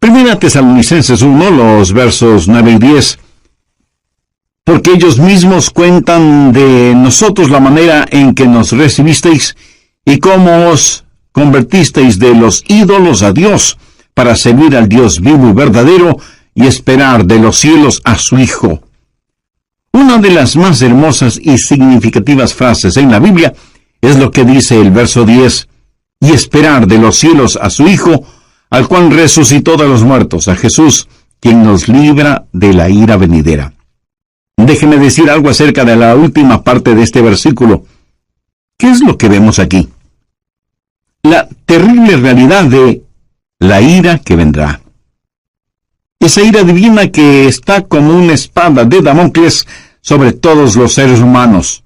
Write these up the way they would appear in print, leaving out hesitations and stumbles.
Primera Tesalonicenses 1, los versos 9 y 10. Porque ellos mismos cuentan de nosotros la manera en que nos recibisteis y cómo os convertisteis de los ídolos a Dios, para servir al Dios vivo y verdadero y esperar de los cielos a su Hijo. Una de las más hermosas y significativas frases en la Biblia es lo que dice el verso 10, y esperar de los cielos a su Hijo, al cual resucitó de los muertos, a Jesús, quien nos libra de la ira venidera. Déjeme decir algo acerca de la última parte de este versículo. ¿Qué es lo que vemos aquí? La terrible realidad de la ira que vendrá. Esa ira divina que está como una espada de Damocles sobre todos los seres humanos.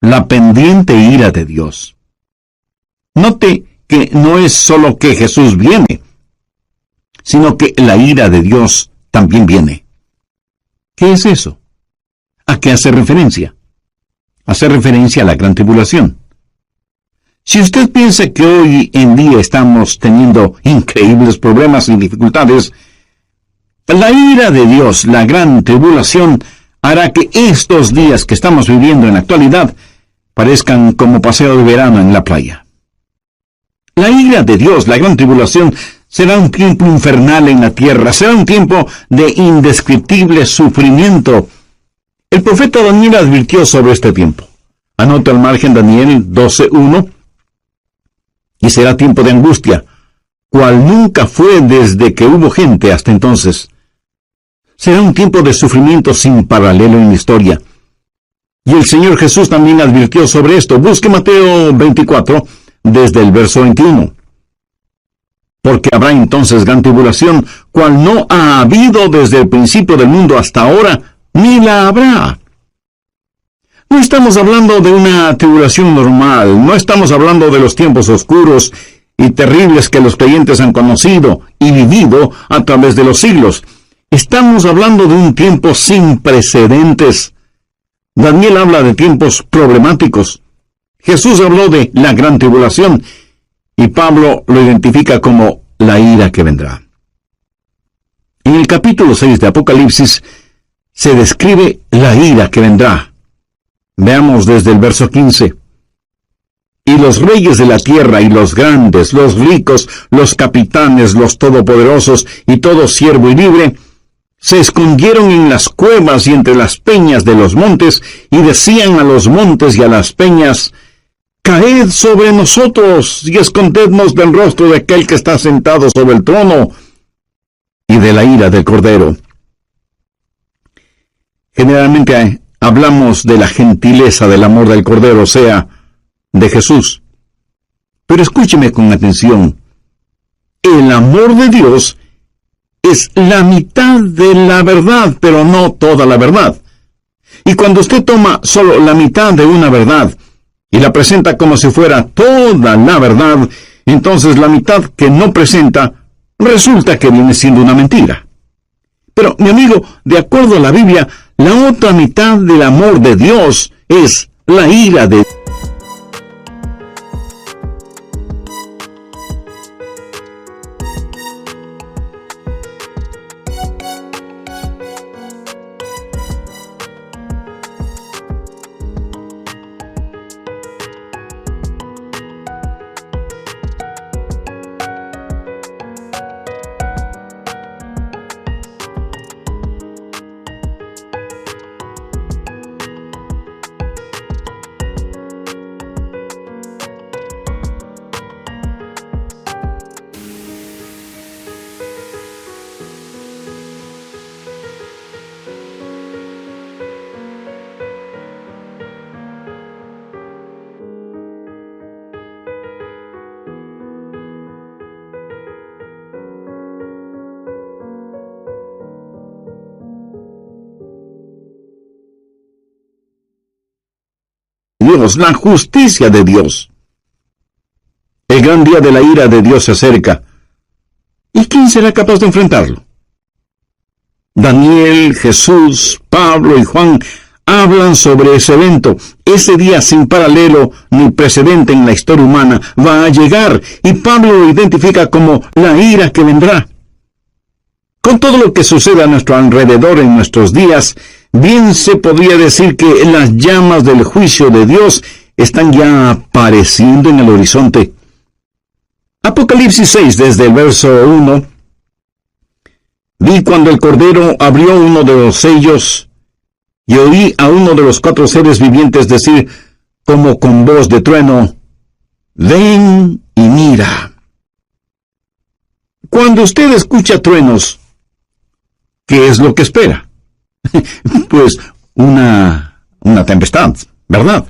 La pendiente ira de Dios. Note que no es solo que Jesús viene, sino que la ira de Dios también viene. ¿Qué es eso? ¿A qué hace referencia? Hace referencia a la gran tribulación. Si usted piensa que hoy en día estamos teniendo increíbles problemas y dificultades, la ira de Dios, la gran tribulación, hará que estos días que estamos viviendo en la actualidad parezcan como paseo de verano en la playa. La ira de Dios, la gran tribulación, será un tiempo infernal en la tierra, será un tiempo de indescriptible sufrimiento. El profeta Daniel advirtió sobre este tiempo. Anota al margen Daniel 12:1. Y será tiempo de angustia, cual nunca fue desde que hubo gente hasta entonces. Será un tiempo de sufrimiento sin paralelo en la historia. Y el Señor Jesús también advirtió sobre esto. Busque Mateo 24, desde el verso 21. Porque habrá entonces gran tribulación, cual no ha habido desde el principio del mundo hasta ahora, ni la habrá. No estamos hablando de una tribulación normal, no estamos hablando de los tiempos oscuros y terribles que los creyentes han conocido y vivido a través de los siglos. Estamos hablando de un tiempo sin precedentes. Daniel habla de tiempos problemáticos. Jesús habló de la gran tribulación y Pablo lo identifica como la ira que vendrá. En el capítulo 6 de Apocalipsis se describe la ira que vendrá. Veamos desde el verso 15. Y los reyes de la tierra y los grandes, los ricos, los capitanes, los todopoderosos y todo siervo y libre, se escondieron en las cuevas y entre las peñas de los montes, y decían a los montes y a las peñas, caed sobre nosotros y escondednos del rostro de aquel que está sentado sobre el trono y de la ira del Cordero. Generalmente hablamos de la gentileza del amor del Cordero, o sea, de Jesús. Pero escúcheme con atención. El amor de Dios es la mitad de la verdad, pero no toda la verdad. Y cuando usted toma solo la mitad de una verdad y la presenta como si fuera toda la verdad, entonces la mitad que no presenta resulta que viene siendo una mentira. Pero, mi amigo, de acuerdo a la Biblia, la otra mitad del amor de Dios es la ira de Dios. Dios, la justicia de Dios. El gran día de la ira de Dios se acerca. ¿Y quién será capaz de enfrentarlo? Daniel, Jesús, Pablo y Juan hablan sobre ese evento. Ese día sin paralelo ni precedente en la historia humana va a llegar, y Pablo lo identifica como la ira que vendrá. Con todo lo que sucede a nuestro alrededor en nuestros días, bien se podría decir que las llamas del juicio de Dios están ya apareciendo en el horizonte. Apocalipsis 6, desde el verso 1. Vi cuando el Cordero abrió uno de los sellos, y oí a uno de los 4 seres vivientes decir, como con voz de trueno, ven y mira. Cuando usted escucha truenos, ¿qué es lo que espera? Pues una tempestad, ¿verdad?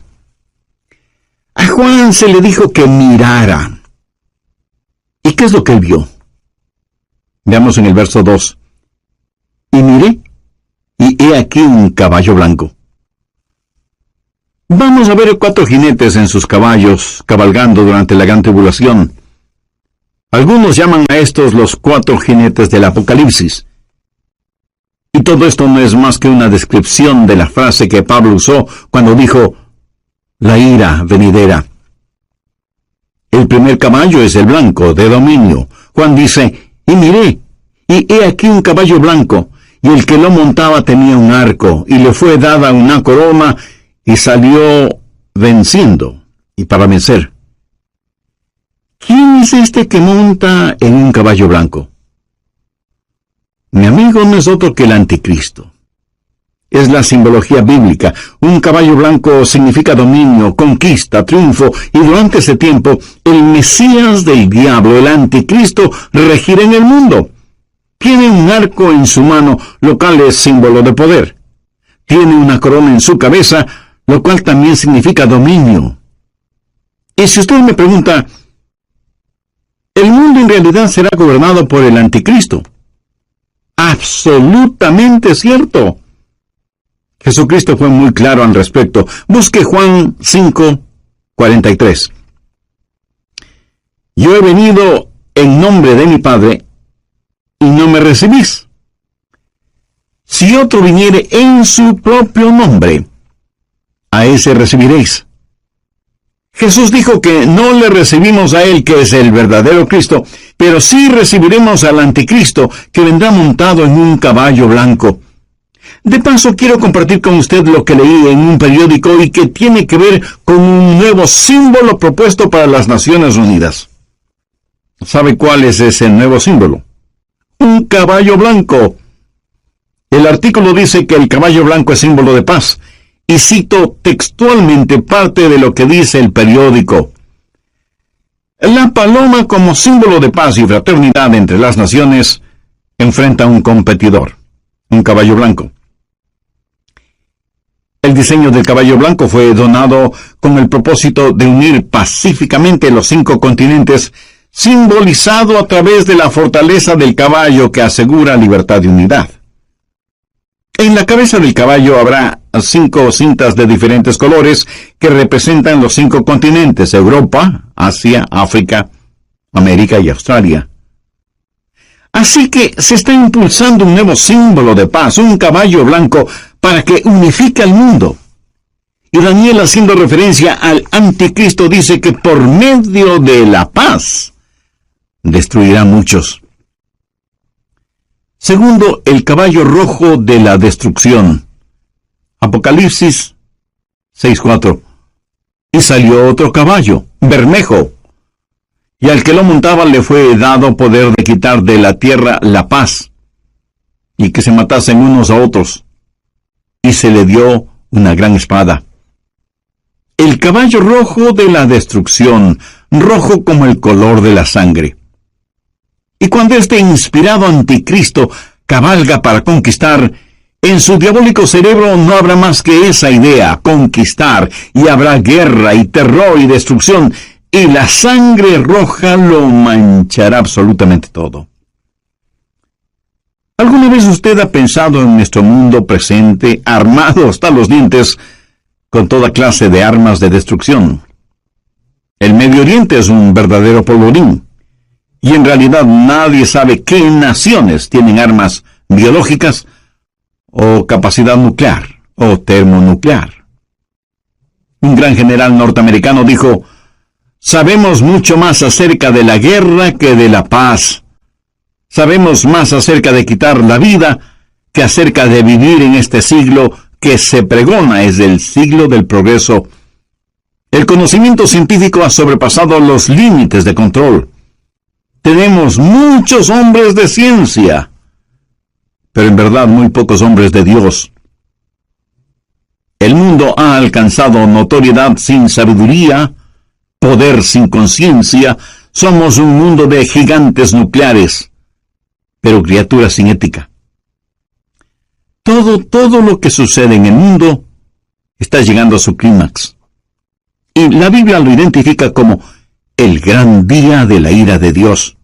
A Juan se le dijo que mirara. ¿Y qué es lo que él vio? Veamos en el verso 2. Y miré, y he aquí un caballo blanco. Vamos a ver 4 jinetes en sus caballos, cabalgando durante la gran tribulación. Algunos llaman a estos los 4 jinetes del Apocalipsis. Y todo esto no es más que una descripción de la frase que Pablo usó cuando dijo, la ira venidera. El primer caballo es el blanco, de dominio. Juan dice, y miré, y he aquí un caballo blanco, y el que lo montaba tenía un arco, y le fue dada una corona, y salió venciendo, y para vencer. ¿Quién es este que monta en un caballo blanco? Mi amigo no es otro que el anticristo. Es la simbología bíblica. Un caballo blanco significa dominio, conquista, triunfo, y durante ese tiempo, el Mesías del diablo, el anticristo, regirá en el mundo. Tiene un arco en su mano, lo cual es símbolo de poder. Tiene una corona en su cabeza, lo cual también significa dominio. Y si usted me pregunta, ¿el mundo en realidad será gobernado por el anticristo? Absolutamente cierto. Jesucristo fue muy claro al respecto. Busque Juan 5:43. Yo he venido en nombre de mi Padre, y no me recibís. Si otro viniere en su propio nombre, a ese recibiréis. Jesús dijo que no le recibimos a él, que es el verdadero Cristo, pero sí recibiremos al anticristo, que vendrá montado en un caballo blanco. De paso, quiero compartir con usted lo que leí en un periódico y que tiene que ver con un nuevo símbolo propuesto para las Naciones Unidas. ¿Sabe cuál es ese nuevo símbolo? Un caballo blanco. El artículo dice que el caballo blanco es símbolo de paz, y cito textualmente parte de lo que dice el periódico. La paloma, como símbolo de paz y fraternidad entre las naciones, enfrenta a un competidor, un caballo blanco. El diseño del caballo blanco fue donado con el propósito de unir pacíficamente los 5 continentes, simbolizado a través de la fortaleza del caballo que asegura libertad y unidad. En la cabeza del caballo habrá 5 cintas de diferentes colores que representan los 5 continentes: Europa, Asia, África, América y Australia. Así que se está impulsando un nuevo símbolo de paz, un caballo blanco, para que unifique al mundo. Y Daniel, haciendo referencia al anticristo, dice que por medio de la paz destruirá muchos. Segundo, el caballo rojo de la destrucción. Apocalipsis 6:4. Y salió otro caballo, bermejo, y al que lo montaba le fue dado poder de quitar de la tierra la paz, y que se matasen unos a otros, y se le dio una gran espada. El caballo rojo de la destrucción, rojo como el color de la sangre. Y cuando este inspirado anticristo cabalga para conquistar, en su diabólico cerebro no habrá más que esa idea, conquistar, y habrá guerra y terror y destrucción, y la sangre roja lo manchará absolutamente todo. ¿Alguna vez usted ha pensado en nuestro mundo presente, armado hasta los dientes, con toda clase de armas de destrucción? El Medio Oriente es un verdadero polvorín, y en realidad nadie sabe qué naciones tienen armas biológicas o capacidad nuclear o termonuclear. Un gran general norteamericano dijo: sabemos mucho más acerca de la guerra que de la paz. Sabemos más acerca de quitar la vida que acerca de vivir en este siglo que se pregona es el siglo del progreso. El conocimiento científico ha sobrepasado los límites de control. Tenemos muchos hombres de ciencia, pero en verdad muy pocos hombres de Dios. El mundo ha alcanzado notoriedad sin sabiduría, poder sin conciencia. Somos un mundo de gigantes nucleares, pero criaturas sin ética. Todo lo que sucede en el mundo está llegando a su clímax. Y la Biblia lo identifica como el gran día de la ira de Dios.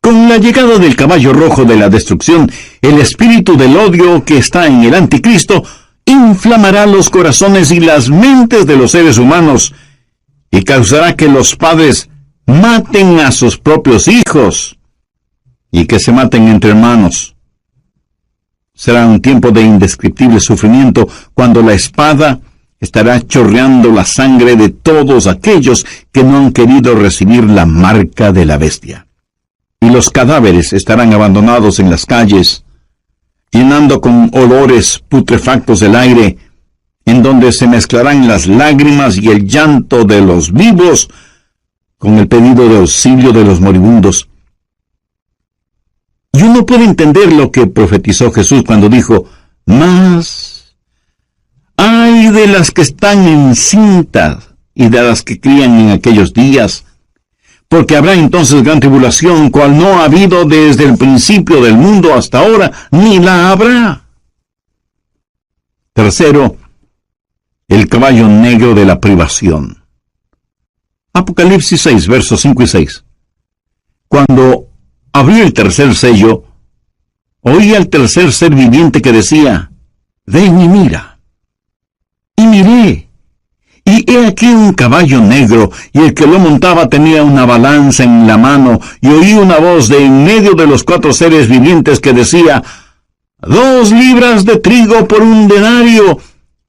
Con la llegada del caballo rojo de la destrucción, el espíritu del odio que está en el anticristo inflamará los corazones y las mentes de los seres humanos y causará que los padres maten a sus propios hijos y que se maten entre hermanos. Será un tiempo de indescriptible sufrimiento cuando la espada estará chorreando la sangre de todos aquellos que no han querido recibir la marca de la bestia. Y los cadáveres estarán abandonados en las calles, llenando con olores putrefactos el aire, en donde se mezclarán las lágrimas y el llanto de los vivos con el pedido de auxilio de los moribundos. Y uno puede entender lo que profetizó Jesús cuando dijo, «Mas ay de las que están encintas y de las que crían en aquellos días, porque habrá entonces gran tribulación, cual no ha habido desde el principio del mundo hasta ahora, ni la habrá». Tercero, el caballo negro de la privación. Apocalipsis 6, versos 5 y 6. Cuando abrió el tercer sello, oí al tercer ser viviente que decía, «Ven y mira». Y miré, y he aquí un caballo negro, y el que lo montaba tenía una balanza en la mano, y oí una voz de en medio de los 4 seres vivientes que decía, 2 libras de trigo por 1 denario,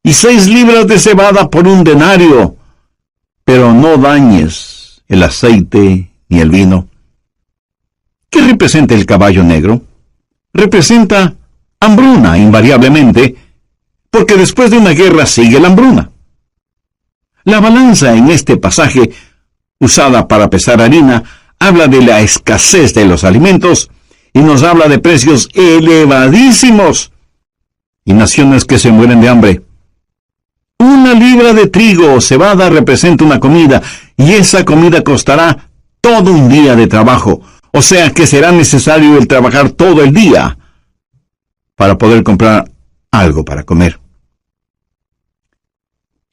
y 6 libras de cebada por 1 denario, pero no dañes el aceite ni el vino. ¿Qué representa el caballo negro? Representa hambruna, invariablemente, porque después de una guerra sigue la hambruna. La balanza en este pasaje, usada para pesar harina, habla de la escasez de los alimentos y nos habla de precios elevadísimos y naciones que se mueren de hambre. 1 libra de trigo o cebada representa una comida, y esa comida costará todo un día de trabajo. O sea que será necesario el trabajar todo el día para poder comprar algo para comer.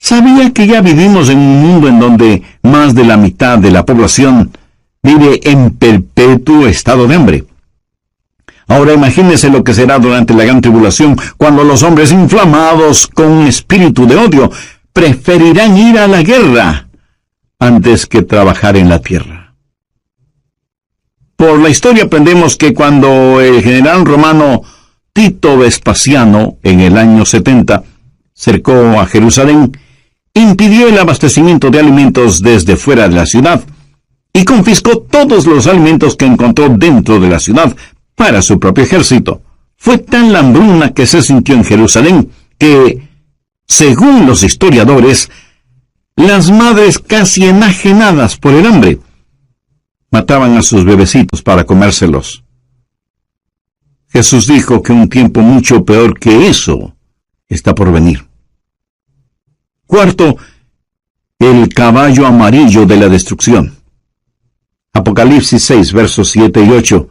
¿Sabía que ya vivimos en un mundo en donde más de la mitad de la población vive en perpetuo estado de hambre? Ahora imagínese lo que será durante la gran tribulación, cuando los hombres inflamados con un espíritu de odio preferirán ir a la guerra antes que trabajar en la tierra. Por la historia aprendemos que cuando el general romano Tito Vespasiano, en el año 70, cercó a Jerusalén, impidió el abastecimiento de alimentos desde fuera de la ciudad y confiscó todos los alimentos que encontró dentro de la ciudad para su propio ejército. Fue tan la hambruna que se sintió en Jerusalén que, según los historiadores, las madres casi enajenadas por el hambre mataban a sus bebecitos para comérselos. Jesús dijo que un tiempo mucho peor que eso está por venir. Cuarto, el caballo amarillo de la destrucción. Apocalipsis 6, versos 7 y 8.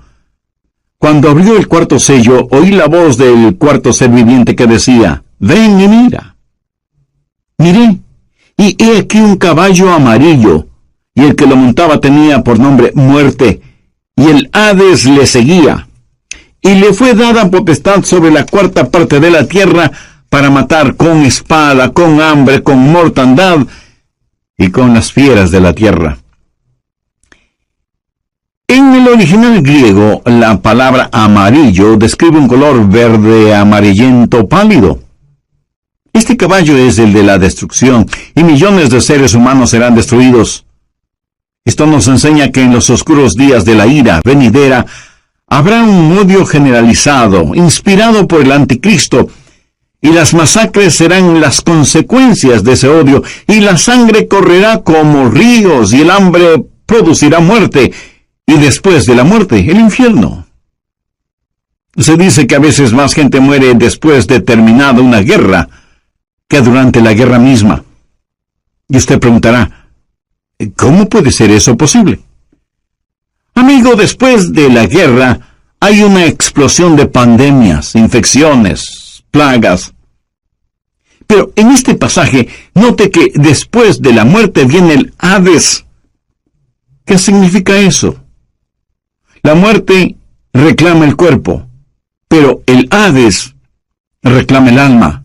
Cuando abrió el 4º sello, oí la voz del 4º ser viviente que decía, «Ven y mira». Miré, y he aquí un caballo amarillo, y el que lo montaba tenía por nombre Muerte, y el Hades le seguía. Y le fue dada potestad sobre la 4ª parte de la tierra para matar con espada, con hambre, con mortandad y con las fieras de la tierra. En el original griego, la palabra amarillo describe un color verde amarillento pálido. Este caballo es el de la destrucción, y millones de seres humanos serán destruidos. Esto nos enseña que en los oscuros días de la ira venidera habrá un odio generalizado, inspirado por el anticristo, y las masacres serán las consecuencias de ese odio, y la sangre correrá como ríos, y el hambre producirá muerte, y después de la muerte, el infierno. Se dice que a veces más gente muere después de terminada una guerra que durante la guerra misma. Y usted preguntará, ¿cómo puede ser eso posible? Amigo, después de la guerra hay una explosión de pandemias, infecciones, plagas. Pero en este pasaje, note que después de la muerte viene el Hades. ¿Qué significa eso? La muerte reclama el cuerpo, pero el Hades reclama el alma.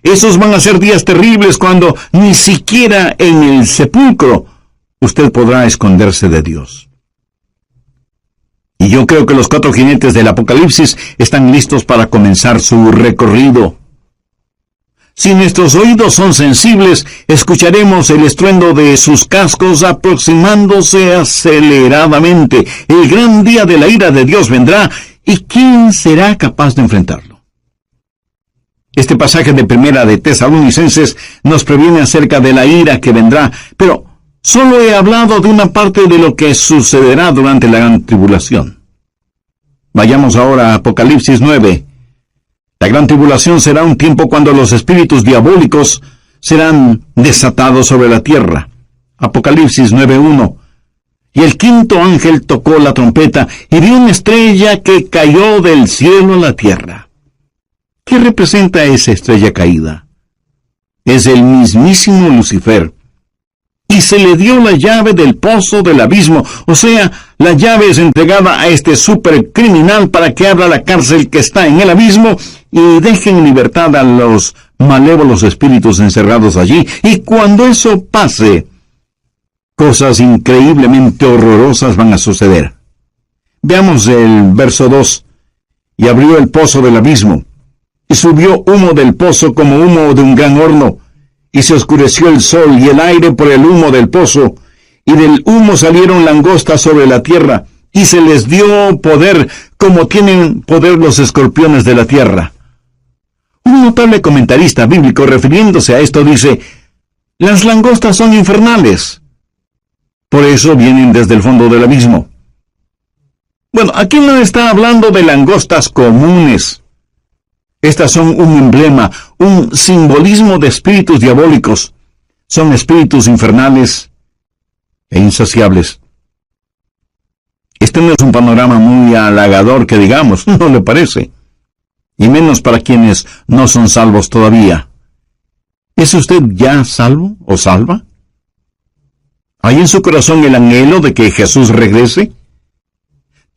Esos van a ser días terribles cuando ni siquiera en el sepulcro usted podrá esconderse de Dios. Y yo creo que los 4 jinetes del Apocalipsis están listos para comenzar su recorrido. Si nuestros oídos son sensibles, escucharemos el estruendo de sus cascos aproximándose aceleradamente. El gran día de la ira de Dios vendrá, ¿y quién será capaz de enfrentarlo? Este pasaje de Primera de Tesalonicenses nos previene acerca de la ira que vendrá, pero solo he hablado de una parte de lo que sucederá durante la gran tribulación. Vayamos ahora a Apocalipsis 9. La gran tribulación será un tiempo cuando los espíritus diabólicos serán desatados sobre la tierra. Apocalipsis 9:1. Y el quinto ángel tocó la trompeta y vio una estrella que cayó del cielo a la tierra. ¿Qué representa esa estrella caída? Es el mismísimo Lucifer. Y se le dio la llave del pozo del abismo, o sea, la llave es entregada a este supercriminal para que abra la cárcel que está en el abismo y deje en libertad a los malévolos espíritus encerrados allí. Y cuando eso pase, cosas increíblemente horrorosas van a suceder. Veamos el verso 2. Y abrió el pozo del abismo, y subió humo del pozo como humo de un gran horno, y se oscureció el sol y el aire por el humo del pozo, y del humo salieron langostas sobre la tierra, y se les dio poder como tienen poder los escorpiones de la tierra. Un notable comentarista bíblico refiriéndose a esto dice, las langostas son infernales. Por eso vienen desde el fondo del abismo. Bueno, aquí no está hablando de langostas comunes. Estas son un emblema, un simbolismo de espíritus diabólicos. Son espíritus infernales e insaciables. Este no es un panorama muy halagador que digamos, ¿no le parece? Y menos para quienes no son salvos todavía. ¿Es usted ya salvo o salva? ¿Hay en su corazón el anhelo de que Jesús regrese?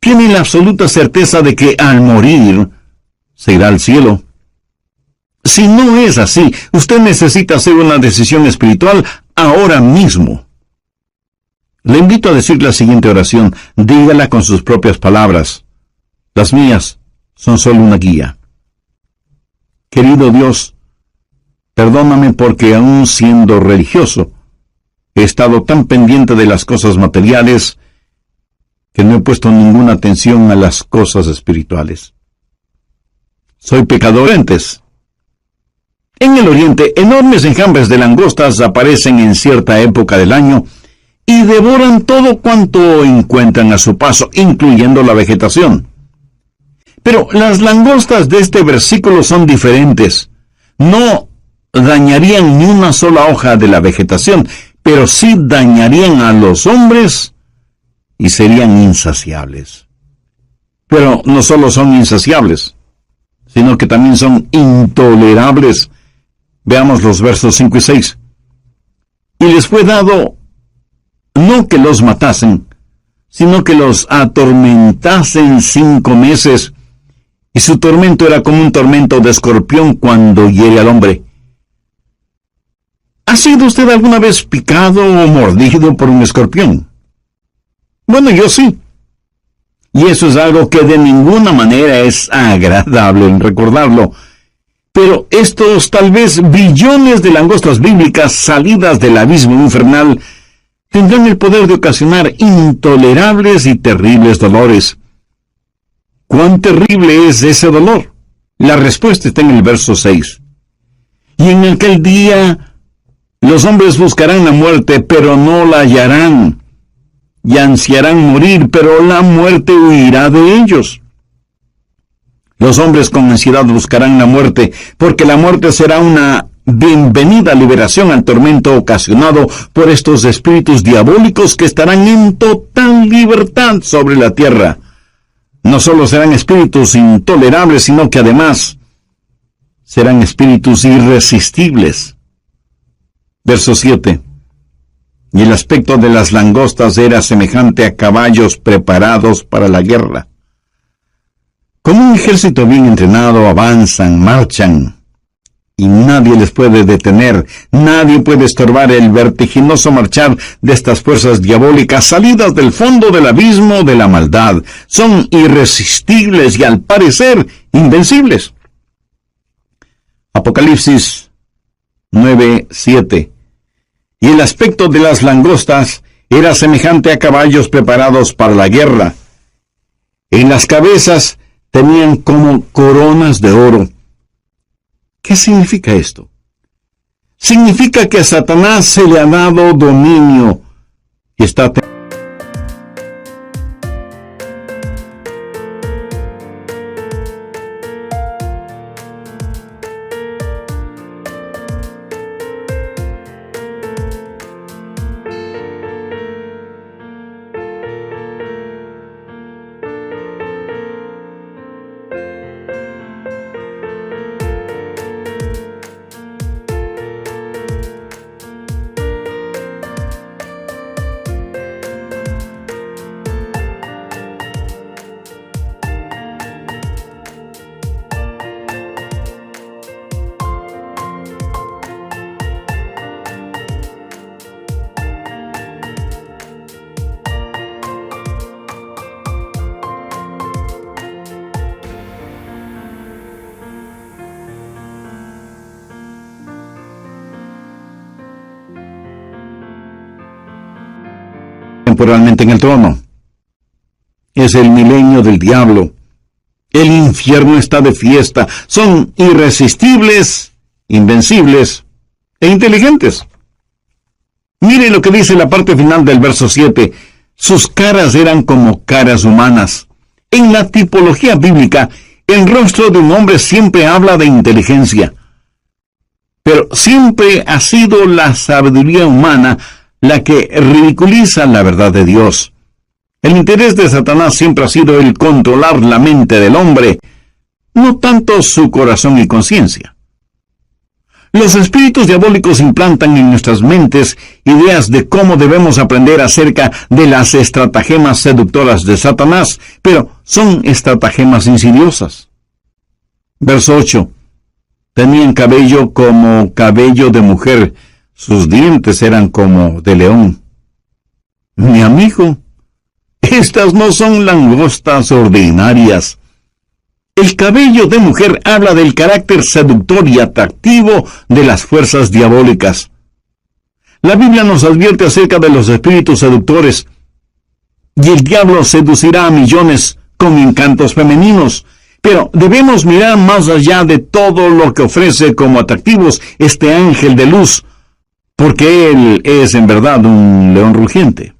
¿Tiene la absoluta certeza de que al morir se irá al cielo? Si no es así, usted necesita hacer una decisión espiritual ahora mismo. Le invito a decir la siguiente oración. Dígala con sus propias palabras. Las mías son solo una guía. Querido Dios, perdóname porque aún siendo religioso, he estado tan pendiente de las cosas materiales que no he puesto ninguna atención a las cosas espirituales. Soy pecador antes. En el oriente, enormes enjambres de langostas aparecen en cierta época del año y devoran todo cuanto encuentran a su paso, incluyendo la vegetación. Pero las langostas de este versículo son diferentes. No dañarían ni una sola hoja de la vegetación, pero sí dañarían a los hombres y serían insaciables. Pero no solo son insaciables, sino que también son intolerables. Veamos los versos 5 y 6. Y les fue dado no que los matasen, sino que los atormentasen 5 meses, y su tormento era como un tormento de escorpión cuando hiere al hombre. ¿Ha sido usted alguna vez picado o mordido por un escorpión? Bueno, yo sí. Y eso es algo que de ninguna manera es agradable en recordarlo. Pero estos tal vez billones de langostas bíblicas salidas del abismo infernal tendrán el poder de ocasionar intolerables y terribles dolores. ¿Cuán terrible es ese dolor? La respuesta está en el verso 6. Y en aquel día los hombres buscarán la muerte, pero no la hallarán, y ansiarán morir, pero la muerte huirá de ellos. Los hombres con ansiedad buscarán la muerte, porque la muerte será una bienvenida liberación al tormento ocasionado por estos espíritus diabólicos que estarán en total libertad sobre la tierra. No solo serán espíritus intolerables, sino que además serán espíritus irresistibles. Verso 7. Y el aspecto de las langostas era semejante a caballos preparados para la guerra. Como un ejército bien entrenado, avanzan, marchan, y nadie les puede detener, nadie puede estorbar el vertiginoso marchar de estas fuerzas diabólicas salidas del fondo del abismo de la maldad. Son irresistibles y al parecer invencibles. Apocalipsis 9:7. Y el aspecto de las langostas era semejante a caballos preparados para la guerra. En las cabezas tenían como coronas de oro. ¿Qué significa esto? Significa que a Satanás se le ha dado dominio y está temporalmente en el trono. Es el milenio del diablo. El infierno está de fiesta. Son irresistibles, invencibles e inteligentes. Mire lo que dice la parte final del verso 7. Sus caras eran como caras humanas. En la tipología bíblica, el rostro de un hombre siempre habla de inteligencia. Pero siempre ha sido la sabiduría humana la que ridiculiza la verdad de Dios. El interés de Satanás siempre ha sido el controlar la mente del hombre, no tanto su corazón y conciencia. Los espíritus diabólicos implantan en nuestras mentes ideas de cómo debemos aprender acerca de las estratagemas seductoras de Satanás, pero son estratagemas insidiosas. Verso 8. Tenían cabello como cabello de mujer, sus dientes eran como de león. Mi amigo, estas no son langostas ordinarias. El cabello de mujer habla del carácter seductor y atractivo de las fuerzas diabólicas. La Biblia nos advierte acerca de los espíritus seductores, y el diablo seducirá a millones con encantos femeninos. Pero debemos mirar más allá de todo lo que ofrece como atractivos este ángel de luz, porque él es en verdad un león rugiente.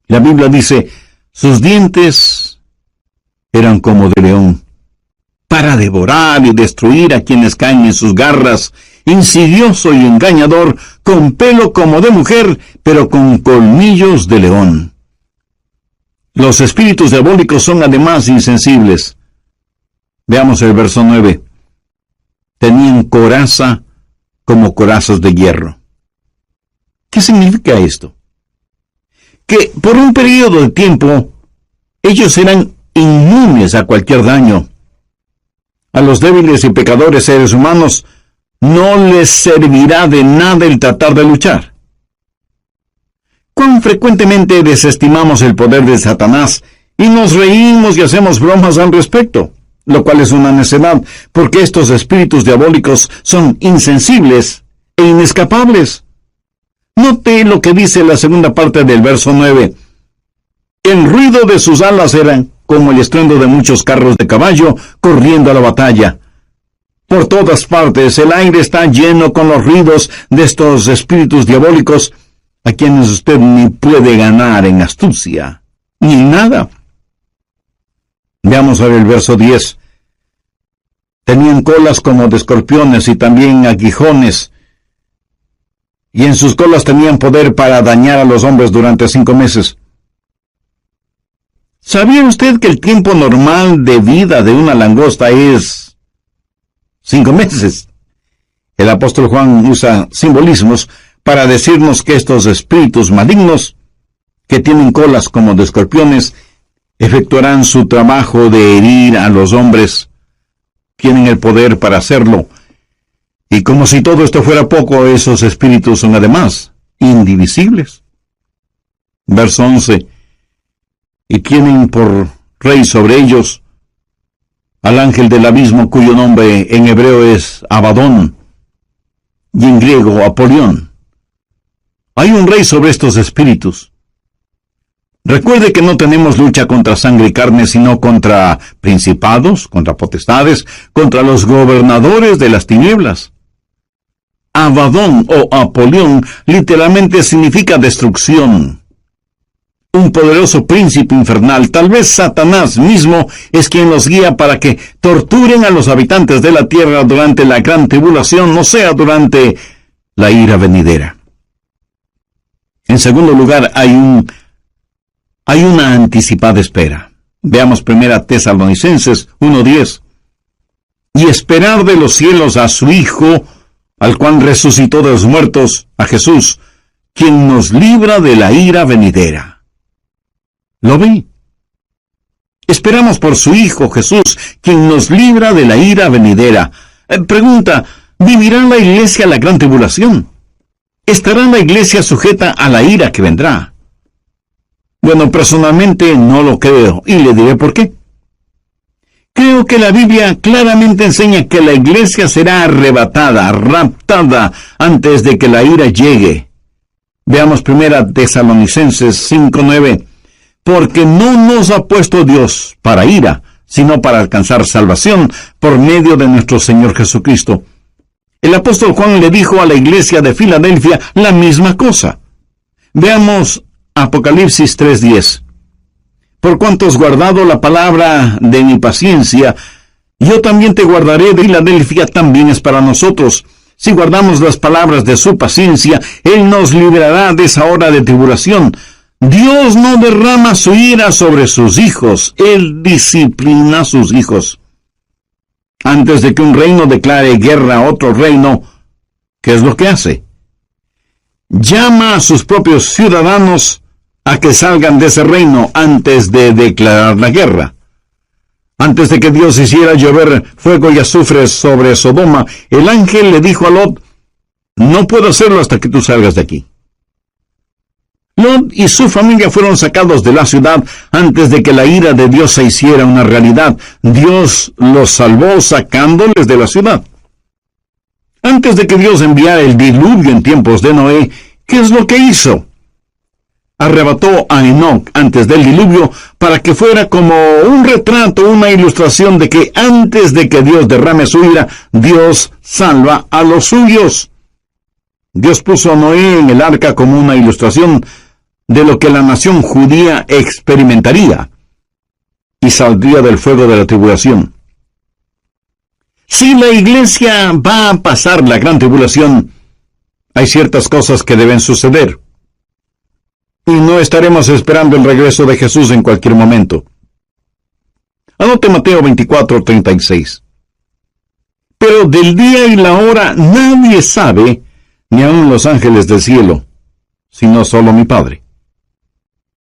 La Biblia dice, sus dientes eran como de león, para devorar y destruir a quienes caen en sus garras, insidioso y engañador, con pelo como de mujer, pero con colmillos de león. Los espíritus diabólicos son además insensibles. Veamos el verso 9. Tenían coraza como corazas de hierro. ¿Qué significa esto? Que por un periodo de tiempo ellos eran inmunes a cualquier daño. A los débiles y pecadores seres humanos no les servirá de nada el tratar de luchar. ¿Cuán frecuentemente desestimamos el poder de Satanás y nos reímos y hacemos bromas al respecto? Lo cual es una necedad, porque estos espíritus diabólicos son insensibles e inescapables. Note lo que dice la segunda parte del verso 9. El ruido de sus alas era como el estruendo de muchos carros de caballo corriendo a la batalla. Por todas partes el aire está lleno con los ruidos de estos espíritus diabólicos, a quienes usted ni puede ganar en astucia, ni nada. Veamos ahora el verso 10. Tenían colas como de escorpiones y también aguijones, y en sus colas tenían poder para dañar a los hombres durante 5 meses. ¿Sabía usted que el tiempo normal de vida de una langosta es 5 meses? El apóstol Juan usa simbolismos para decirnos que estos espíritus malignos, que tienen colas como de escorpiones, efectuarán su trabajo de herir a los hombres. Tienen el poder para hacerlo. Y como si todo esto fuera poco, esos espíritus son además indivisibles. Verso 11. Y tienen por rey sobre ellos al ángel del abismo, cuyo nombre en hebreo es Abadón y en griego Apolión. Hay un rey sobre estos espíritus. Recuerde que no tenemos lucha contra sangre y carne, sino contra principados, contra potestades, contra los gobernadores de las tinieblas. Abadón o Apolión literalmente significa destrucción. Un poderoso príncipe infernal, tal vez Satanás mismo, es quien los guía para que torturen a los habitantes de la tierra durante la gran tribulación, o sea, durante la ira venidera. En segundo lugar, hay una anticipada espera. Veamos 1 Tesalonicenses 1:10. Y esperar de los cielos a su Hijo, al cual resucitó de los muertos, a Jesús, quien nos libra de la ira venidera. ¿Lo ve? Esperamos por su Hijo Jesús, quien nos libra de la ira venidera. Pregunta, ¿vivirá la iglesia la gran tribulación? ¿Estará la iglesia sujeta a la ira que vendrá? Bueno, personalmente no lo creo, y le diré por qué. Creo que la Biblia claramente enseña que la iglesia será arrebatada, raptada, antes de que la ira llegue. Veamos 1 Tesalonicenses 5:9. Porque no nos ha puesto Dios para ira, sino para alcanzar salvación por medio de nuestro Señor Jesucristo. El apóstol Juan le dijo a la iglesia de Filadelfia la misma cosa. Veamos Apocalipsis 3:10. Por cuanto has guardado la palabra de mi paciencia, yo también te guardaré de Filadelfia, también es para nosotros. Si guardamos las palabras de su paciencia, Él nos librará de esa hora de tribulación. Dios no derrama su ira sobre sus hijos, Él disciplina a sus hijos. Antes de que un reino declare guerra a otro reino, ¿qué es lo que hace? Llama a sus propios ciudadanos a que salgan de ese reino antes de declarar la guerra. Antes de que Dios hiciera llover fuego y azufre sobre Sodoma, el ángel le dijo a Lot, no puedo hacerlo hasta que tú salgas de aquí. Lot y su familia fueron sacados de la ciudad antes de que la ira de Dios se hiciera una realidad. Dios los salvó sacándoles de la ciudad. Antes de que Dios enviara el diluvio en tiempos de Noé, ¿qué es lo que hizo? Arrebató a Enoc antes del diluvio para que fuera como un retrato, una ilustración de que antes de que Dios derrame su ira, Dios salva a los suyos. Dios puso a Noé en el arca como una ilustración de lo que la nación judía experimentaría y saldría del fuego de la tribulación. Si la iglesia va a pasar la gran tribulación, hay ciertas cosas que deben suceder. Y no estaremos esperando el regreso de Jesús en cualquier momento. Anote Mateo 24:36. Pero del día y la hora nadie sabe, ni aun los ángeles del cielo, sino solo mi Padre.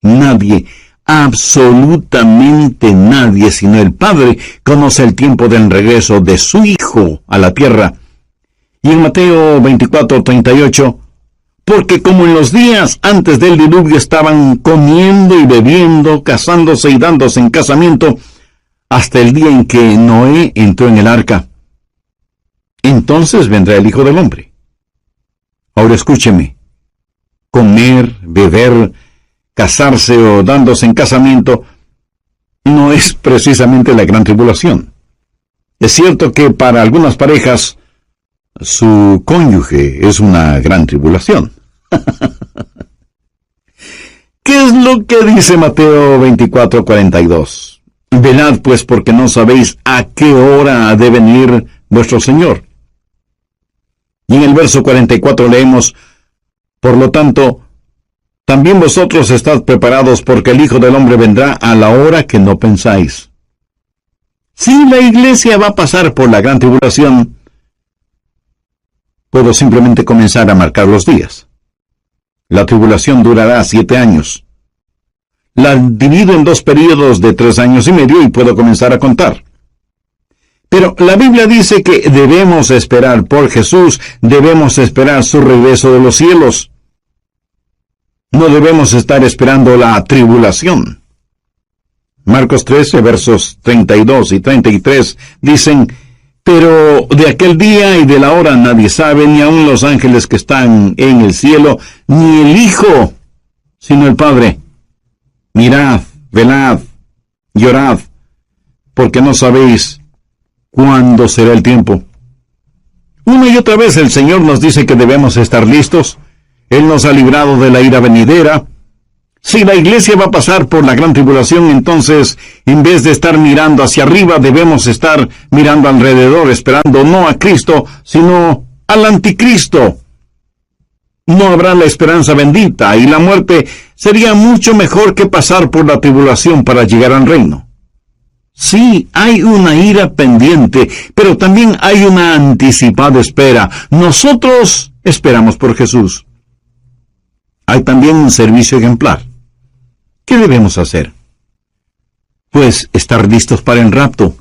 Nadie, absolutamente nadie, sino el Padre, conoce el tiempo del regreso de su Hijo a la tierra. Y en Mateo 24:38, porque como en los días antes del diluvio estaban comiendo y bebiendo, casándose y dándose en casamiento, hasta el día en que Noé entró en el arca, entonces vendrá el Hijo del Hombre. Ahora escúcheme. comer, beber, casarse o dándose en casamiento, no es precisamente la gran tribulación. Es cierto que para algunas parejas, su cónyuge es una gran tribulación. ¿Qué es lo que dice Mateo 24:42? Velad pues, porque no sabéis a qué hora ha de venir vuestro Señor. Y en el verso 44 leemos, por lo tanto, también vosotros estad preparados, porque el Hijo del Hombre vendrá a la hora que no pensáis. Si la iglesia va a pasar por la gran tribulación, puedo simplemente comenzar a marcar los días. La tribulación durará 7 años. La divido en 2 períodos de 3 años y medio y puedo comenzar a contar. Pero la Biblia dice que debemos esperar por Jesús, debemos esperar su regreso de los cielos. No debemos estar esperando la tribulación. Marcos 13, versos 32 y 33 dicen, pero de aquel día y de la hora nadie sabe, ni aun los ángeles que están en el cielo, ni el Hijo, sino el Padre. Mirad, velad, llorad, porque no sabéis cuándo será el tiempo. Una y otra vez el Señor nos dice que debemos estar listos. Él nos ha librado de la ira venidera. Si la iglesia va a pasar por la gran tribulación, entonces, en vez de estar mirando hacia arriba, debemos estar mirando alrededor, esperando no a Cristo, sino al anticristo. No habrá la esperanza bendita, y la muerte sería mucho mejor que pasar por la tribulación para llegar al reino. Sí, hay una ira pendiente, pero también hay una anticipada espera. Nosotros esperamos por Jesús. Hay también un servicio ejemplar. ¿Qué debemos hacer? Pues estar listos para el rapto.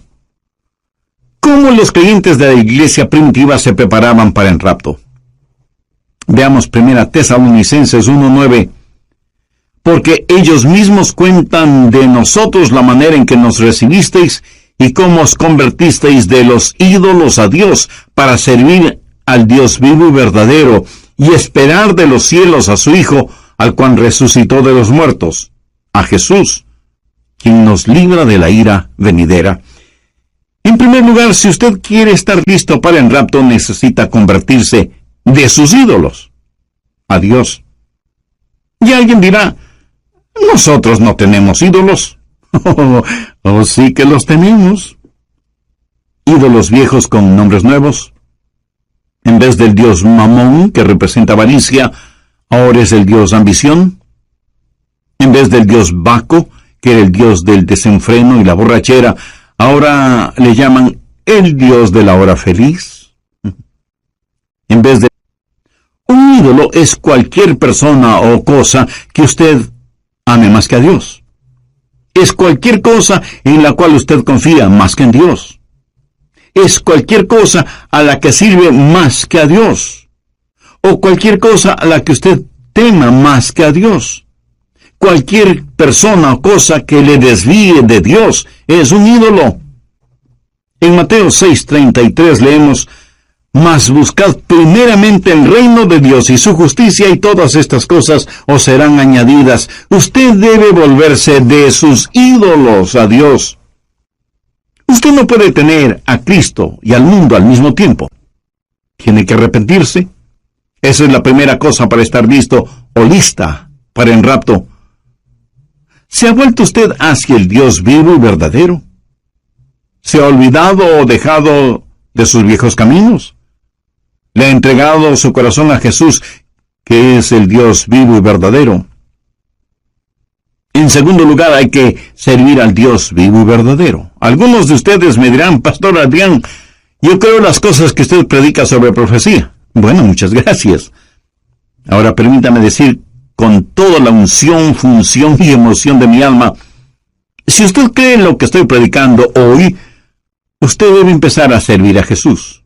¿Cómo los creyentes de la iglesia primitiva se preparaban para el rapto? Veamos 1 Tesalonicenses 1:9. Porque ellos mismos cuentan de nosotros la manera en que nos recibisteis y cómo os convertisteis de los ídolos a Dios para servir al Dios vivo y verdadero, y esperar de los cielos a su Hijo, al cual resucitó de los muertos, a Jesús, quien nos libra de la ira venidera. En primer lugar, si usted quiere estar listo para el rapto, necesita convertirse de sus ídolos a Dios. Y alguien dirá, nosotros no tenemos ídolos. Oh, sí que los tenemos. Ídolos viejos con nombres nuevos. En vez del dios Mamón, que representa avaricia, ahora es el dios ambición. En vez del dios Baco, que era el dios del desenfreno y la borrachera, ahora le llaman el dios de la hora feliz. En vez de un ídolo es cualquier persona o cosa que usted ame más que a Dios. Es cualquier cosa en la cual usted confía más que en Dios. Es cualquier cosa a la que sirve más que a Dios. O cualquier cosa a la que usted tema más que a Dios. Cualquier persona o cosa que le desvíe de Dios es un ídolo. En Mateo 6:33 leemos, mas buscad primeramente el reino de Dios y su justicia, y todas estas cosas os serán añadidas. Usted debe volverse de sus ídolos a Dios. Usted no puede tener a Cristo y al mundo al mismo tiempo. Tiene que arrepentirse. Esa es la primera cosa para estar listo o lista para el rapto. ¿Se ha vuelto usted hacia el Dios vivo y verdadero? ¿Se ha olvidado o dejado de sus viejos caminos? ¿Le ha entregado su corazón a Jesús, que es el Dios vivo y verdadero? En segundo lugar, hay que servir al Dios vivo y verdadero. Algunos de ustedes me dirán, Pastor Adrián, yo creo las cosas que usted predica sobre profecía. Bueno, muchas gracias. Ahora permítame decir, con toda la unción, función y emoción de mi alma, si usted cree en lo que estoy predicando hoy, usted debe empezar a servir a Jesús.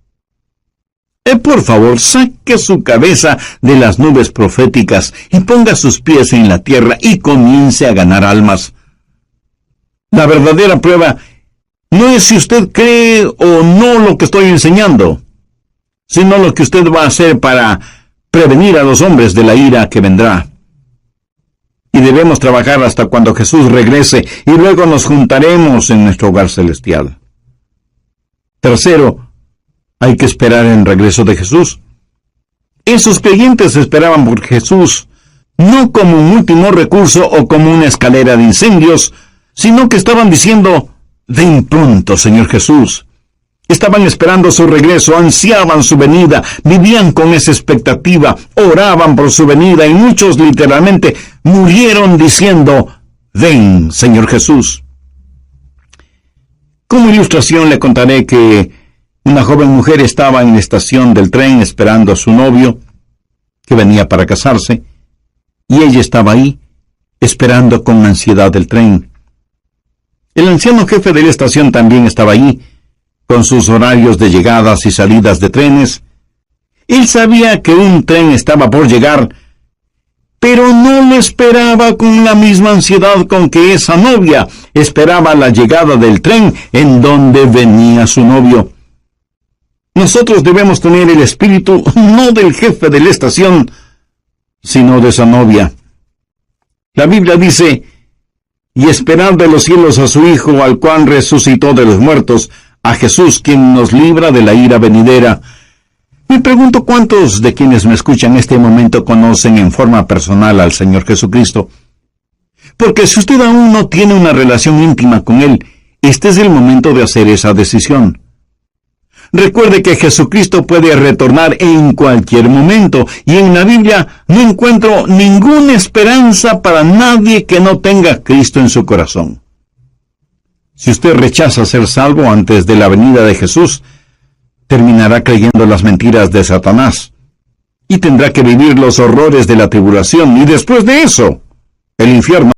Por favor, saque su cabeza de las nubes proféticas y ponga sus pies en la tierra y comience a ganar almas. La verdadera prueba no es si usted cree o no lo que estoy enseñando, sino lo que usted va a hacer para prevenir a los hombres de la ira que vendrá. Y debemos trabajar hasta cuando Jesús regrese, y luego nos juntaremos en nuestro hogar celestial. Tercero, hay que esperar el regreso de Jesús. Esos creyentes esperaban por Jesús, no como un último recurso o como una escalera de incendios, sino que estaban diciendo: ven pronto, Señor Jesús. Estaban esperando su regreso, ansiaban su venida, vivían con esa expectativa, oraban por su venida, y muchos literalmente murieron diciendo: ven, Señor Jesús. Como ilustración le contaré que una joven mujer estaba en la estación del tren esperando a su novio, que venía para casarse, y ella estaba ahí, esperando con ansiedad el tren. El anciano jefe de la estación también estaba ahí, con sus horarios de llegadas y salidas de trenes. Él sabía que un tren estaba por llegar, pero no lo esperaba con la misma ansiedad con que esa novia esperaba la llegada del tren en donde venía su novio. Nosotros debemos tener el espíritu no del jefe de la estación, sino de esa novia. La Biblia dice: y esperar de los cielos a su Hijo, al cual resucitó de los muertos, a Jesús, quien nos libra de la ira venidera. Me pregunto cuántos de quienes me escuchan en este momento conocen en forma personal al Señor Jesucristo. Porque si usted aún no tiene una relación íntima con Él, este es el momento de hacer esa decisión. Recuerde que Jesucristo puede retornar en cualquier momento, y en la Biblia no encuentro ninguna esperanza para nadie que no tenga a Cristo en su corazón. Si usted rechaza ser salvo antes de la venida de Jesús, terminará creyendo las mentiras de Satanás, y tendrá que vivir los horrores de la tribulación, y después de eso, el infierno.